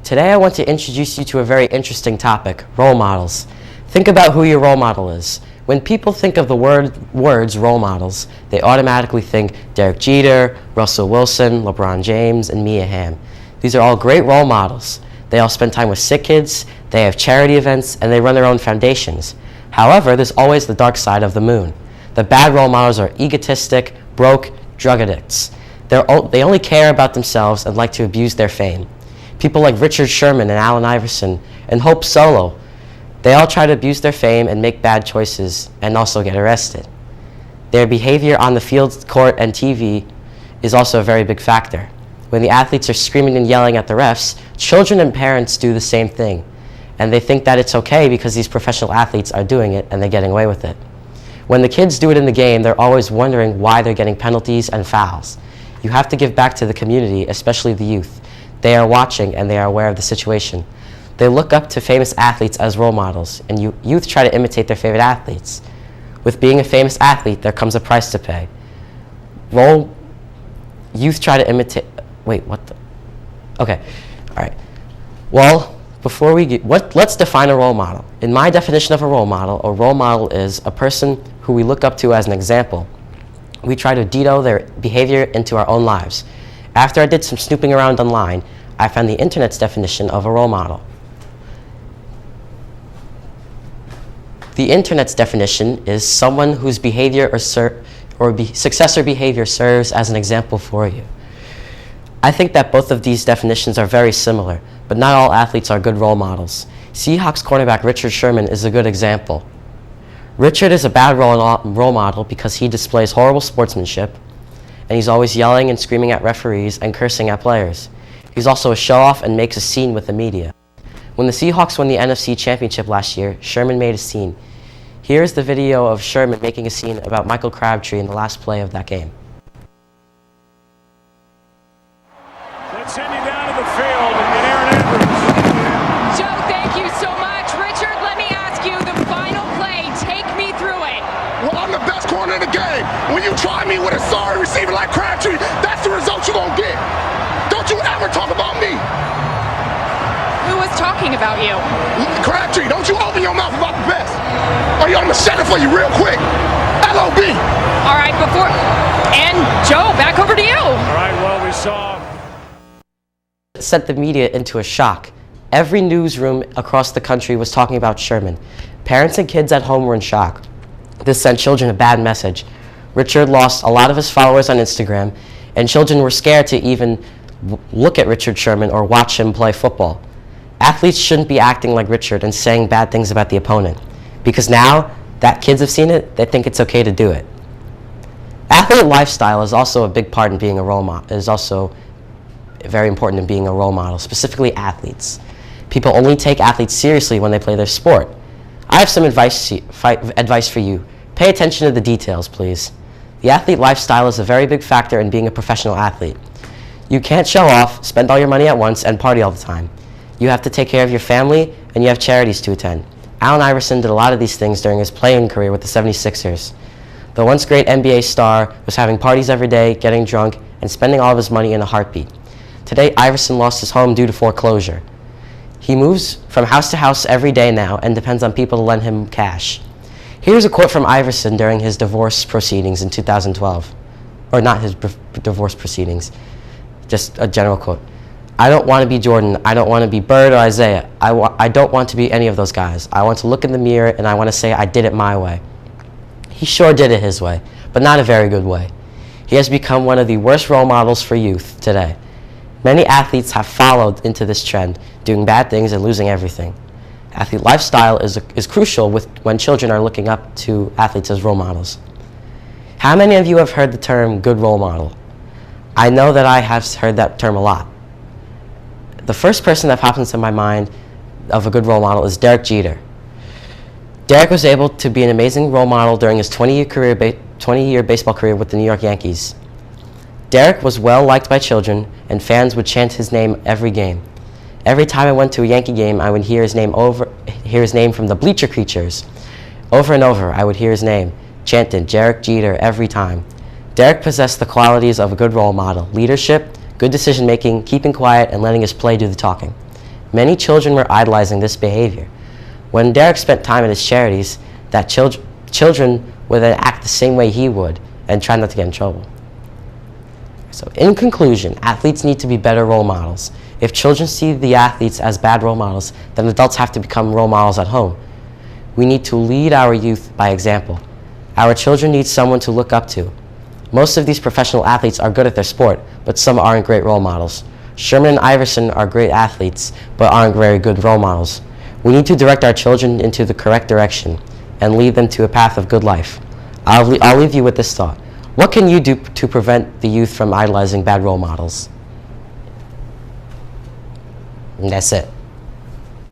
Today I want to introduce you to a very interesting topic, role models. Think about who your role model is. When people think of the words role models, they automatically think Derek Jeter, Russell Wilson, LeBron James, and Mia Hamm. These are all great role models. They all spend time with sick kids, they have charity events, and they run their own foundations. However, there's always the dark side of the moon. The bad role models are egotistic, broke, drug addicts. They only care about themselves and like to abuse their fame. People like Richard Sherman and Allen Iverson and Hope Solo, they all try to abuse their fame and make bad choices and also get arrested. Their behavior on the field, court, and TV is also a very big factor. When the athletes are screaming and yelling at the refs, children and parents do the same thing. And they think that it's okay because these professional athletes are doing it and they're getting away with it. When the kids do it in the game, they're always wondering why they're getting penalties and fouls. You have to give back to the community, especially the youth. They are watching and they are aware of the situation. They look up to famous athletes as role models, and youth try to imitate their favorite athletes. With being a famous athlete, there comes a price to pay. Youth try to imitate, okay, all right. Well, before we let's define a role model. In my definition of a role model is a person who we look up to as an example. We try to ditto their behavior into our own lives. After I did some snooping around online, I found the internet's definition of a role model. The internet's definition is someone whose behavior successor behavior serves as an example for you. I think that both of these definitions are very similar, but not all athletes are good role models. Seahawks cornerback Richard Sherman is a good example. Richard is a bad role model because he displays horrible sportsmanship, and he's always yelling and screaming at referees and cursing at players. He's also a show-off and makes a scene with the media. When the Seahawks won the NFC Championship last year, Sherman made a scene. Here's the video of Sherman making a scene about Michael Crabtree in the last play of that game. Let's send you down to the field and get Aaron Andrews. Joe, thank you so much. Richard, let me ask you the final play. Take me through it. Well, I'm the best corner in the game. When you try me with a sorry receiver like Crabtree, that's the result you're going to get. Don't you ever talk about me. Who was talking about you? Crabtree, don't you open your mouth about the best. Or I'm going to shut it for you real quick. LOB. All right, and Joe, back over to you. All right, well, we saw. It sent the media into a shock. Every newsroom across the country was talking about Sherman. Parents and kids at home were in shock. This sent children a bad message. Richard lost a lot of his followers on Instagram, and children were scared to even look at Richard Sherman or watch him play football. Athletes shouldn't be acting like Richard and saying bad things about the opponent, because now that kids have seen it, they think it's okay to do it. Athlete lifestyle is also a big part in being a role model, is also very important in being a role model, specifically athletes. People only take athletes seriously when they play their sport. I have some advice for you. Pay attention to the details, please. The athlete lifestyle is a very big factor in being a professional athlete. You can't show off, spend all your money at once, and party all the time. You have to take care of your family, and you have charities to attend. Allen Iverson did a lot of these things during his playing career with the 76ers. The once great NBA star was having parties every day, getting drunk, and spending all of his money in a heartbeat. Today, Iverson lost his home due to foreclosure. He moves from house to house every day now and depends on people to lend him cash. Here's a quote from Iverson during his divorce proceedings in 2012. Or not his divorce proceedings, just a general quote. I don't want to be Jordan. I don't want to be Bird or Isaiah. I don't want to be any of those guys. I want to look in the mirror and I want to say I did it my way. He sure did it his way, but not a very good way. He has become one of the worst role models for youth today. Many athletes have followed into this trend, doing bad things and losing everything. Athlete lifestyle is crucial when children are looking up to athletes as role models. How many of you have heard the term good role model? I know that I have heard that term a lot. The first person that pops into my mind of a good role model is Derek Jeter. Derek was able to be an amazing role model during his 20-year baseball career with the New York Yankees. Derek was well liked by children, and fans would chant his name every game. Every time I went to a Yankee game, I would hear his name from the bleacher creatures. Over and over, I would hear his name chanted, Derek Jeter, every time. Derek possessed the qualities of a good role model: leadership, good decision-making, keeping quiet, and letting his play do the talking. Many children were idolizing this behavior. When Derek spent time at his charities, that children would then act the same way he would and try not to get in trouble. So in conclusion, athletes need to be better role models. If children see the athletes as bad role models, then adults have to become role models at home. We need to lead our youth by example. Our children need someone to look up to. Most of these professional athletes are good at their sport, but some aren't great role models. Sherman and Iverson are great athletes, but aren't very good role models. We need to direct our children into the correct direction and lead them to a path of good life. I'll leave you with this thought. What can you do to prevent the youth from idolizing bad role models? And that's it.